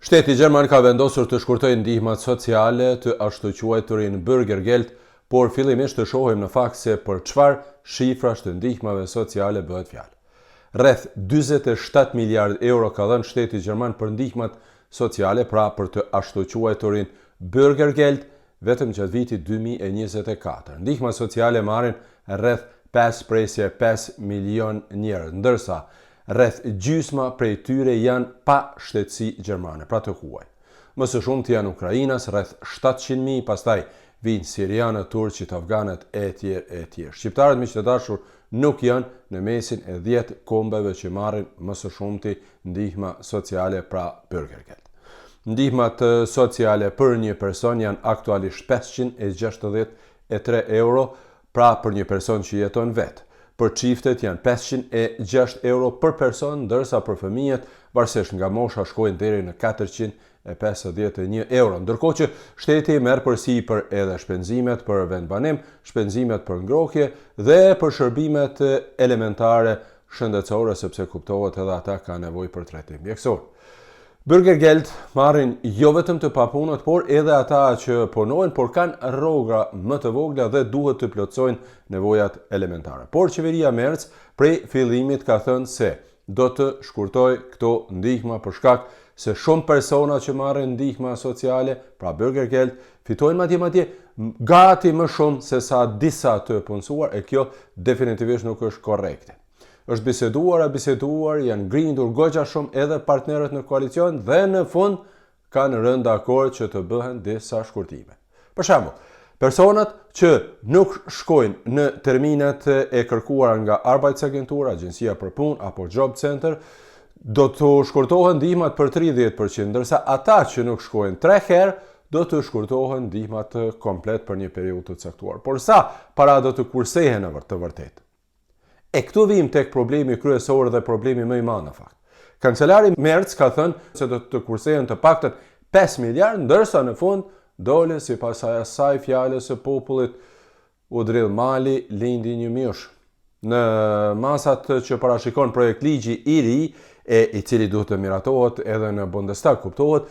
Shteti Gjerman ka vendosur të shkurtojë ndihmat sociale të ashtu quajturin Bürgergeld, por fillimisht të shohim në fakt se për çfarë shifrash të ndihmave sociale bëhet fjalë. Rreth 47 miliard euro ka dhënë shteti Gjerman për ndihmat sociale, pra për të ashtu quajturin Bürgergeld, vetëm gjatë vitit 2024. Ndihmat sociale marrin rreth 5 milion njerëz, ndërsa rreth gjysma prej tyre janë pa shtetësi gjermane, pra të huaj. Më së shumti janë Ukrainas, rreth 700.000, pastaj vinë sirianët, turqit, afganët etj. Shqiptarët, miq të dashur, nuk janë në mesin e 10 kombeve që marrin më së shumti ndihma sociale, pra Bürgergeld. Ndihmat sociale për një person janë aktualisht 563 euro, pra për një person që jeton vetë. Për çiftet janë 506 euro për person, ndërsa për fëmijët varësisht nga mosha shkojnë deri në 451 euro. Ndërkohë që shteti merr përsipër edhe shpenzimet për vendbanim, shpenzimet për ngrohje dhe për shërbimet elementare shëndetësore, sepse kuptohet edhe ata kanë nevojë për trajtim mjekësor. Bürgergeld marrin jo vetëm të papunët, por edhe ata që punojnë, por kanë rroga më të vogla dhe duhet të plotësojnë nevojat elementare. Por qeveria Merz prej fillimit ka thënë se do të shkurtojë këto ndihma për shkak se shumë persona që marrin ndihma sociale, pra Bürgergeld, fitojnë madje gati më shumë se sa disa të punësuar, e kjo definitivisht nuk është korrekte. Është biseduar, janë ngrindur goxha shumë edhe partnerët në koalicion dhe në fund kanë rënë dakord që të bëhen disa shkurtime. Për shembull, personat që nuk shkojnë në terminet e kërkuara nga Arbeitsagentur, Agjencia për Punë apo Job Center, do të shkurtohen ndihmat për 30%, ndërsa ata që nuk shkojnë 3 herë do të shkurtohen ndihmat komplet për një periudhë të caktuar. Por sa para do të kursehen në të vërtetë? E këtu vim tek problemi kryesor dhe problemi më i madh në fakt. Kancelari Merz ka thënë se do të kursehen të paktën 5 miliard, ndërsa në fund dole sipas asaj fjalës së popullit u drill mali, lindi një mjush. Në masat që parashikon projekt ligji i ri, i cili duhet të miratohet edhe në Bundestag, kuptohet,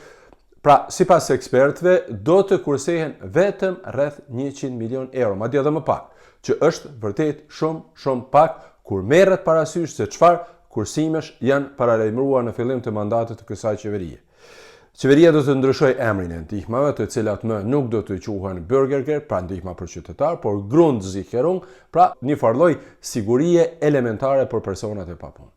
pra sipas ekspertëve do të kursehen vetëm rreth 100 milion euro, madje edhe më pak, që është vërtet shumë pak kur merret parasysh se çfarë kursimesh janë paralajmëruar në fillim të mandatit të kësaj qeverie. Qeveria do të ndryshojë emrin e ndihmave, të cilat më nuk do të quhen Bürgergeld, pra ndihma për qytetar, por Grundsicherung, pra një farlloj sigurie elementare për personat e papunë.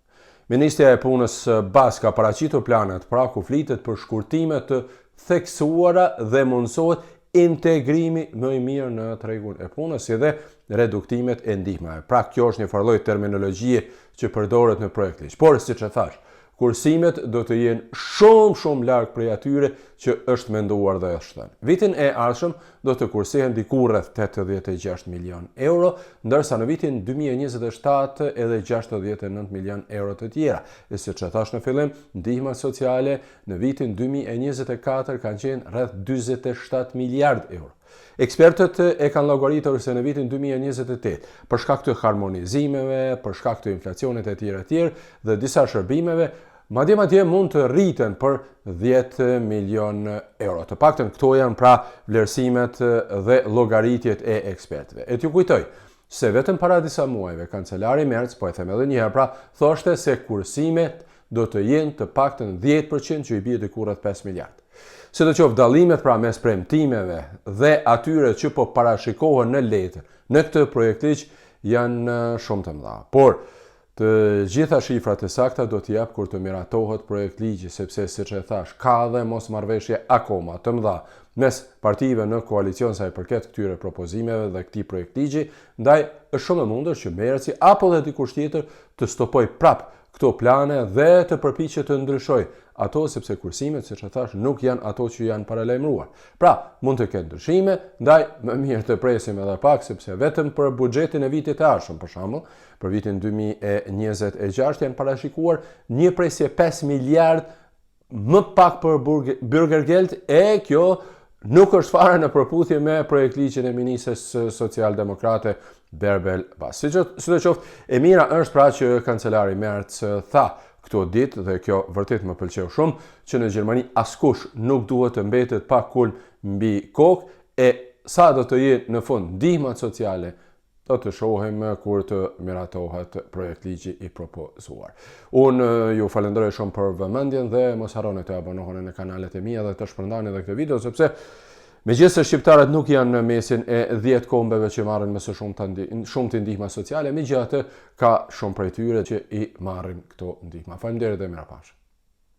Ministria e Punës Bask ka paraqitur planet, pra ku flitet për shkurtime të theksuara dhe mundsohet integrimi më i mirë në tregun e punës, si dhe reduktimet e ndihmave. Pra kjo është një farlloj terminologjie që përdoret në projekt ligj. Por siç e thash, kursimet do të jenë shumë larg prej atyre që është menduar dhe është thënë. Vitin e ardhshëm do të kursehen diku rreth 86 milion euro, ndërsa në vitin 2027 edhe 69 milion euro të tjera. E siç e thash në fillim, ndihma sociale në vitin 2024 kanë qenë rreth 47 miliard euro. Ekspertët e kanë llogaritur se në vitin 2028, për shkak të harmonizimeve, për shkak të inflacionit e tjerë dhe disa shërbimeve, madje mund të rriten për 10 milion euro. Të paktën këto janë pra vlerësimet dhe llogaritjet e ekspertëve. E t'ju kujtoj se vetëm para disa muajve kancelari Merz, po e them edhe një herë, pra thoshte se kursimet do të jenë të paktën 10%, që i bie diku rreth 5 miliard. Sidoqoftë dallimet pra mes premtimeve dhe atyre që po parashikohen në letër në këtë projekt ligj janë shumë të mëdha. Por të gjitha shifrat e sakta do t'i jap kur të miratohet projekt ligji, sepse siç e thash, ka dhe mosmarrveshje akoma të mëdha mes partive në koalicion sa i përket këtyre propozimeve dhe këtij projekt ligji, ndaj është shumë e mundur që Merzi apo dhe dikush tjetër të stopoj prap këto plane dhe të përpiqet të ndryshojë ato, sepse kursimet, siç e thash, nuk janë ato që janë paralajmëruar. Pra, mund të ketë ndryshime, ndaj më mirë të presim edhe pak, sepse vetëm për buxhetin e vitit të ardhshëm, për shembull, për vitin 2026 janë parashikuar një presje 5 miliard më pak për Bürgergeld, e kjo nuk është fare në përputhje me projekt ligjin e ministres socialdemokrate Bärbel Bas. Sidoqoftë, e mira është pra që kancelari Merz tha këto ditë dhe kjo vërtet më pëlqeu shumë që në Gjermani askush nuk duhet të mbetet pa kulm mbi kokë e sa do të jetë në fund ndihmat sociale do të shohim kur të miratohet projekt ligji i propozuar. Unë ju falenderoj shumë për vëmendjen dhe mos harroni të abonoheni në kanalet e mia dhe të shpërndani edhe këtë video sepse megjithëse shqiptarët nuk janë në mesin e 10 kombeve që marrin më së shumti ndihma sociale, megjithatë ka shumë prej tyre që i marrin këto ndihma. Faleminderit dhe mirupafshim.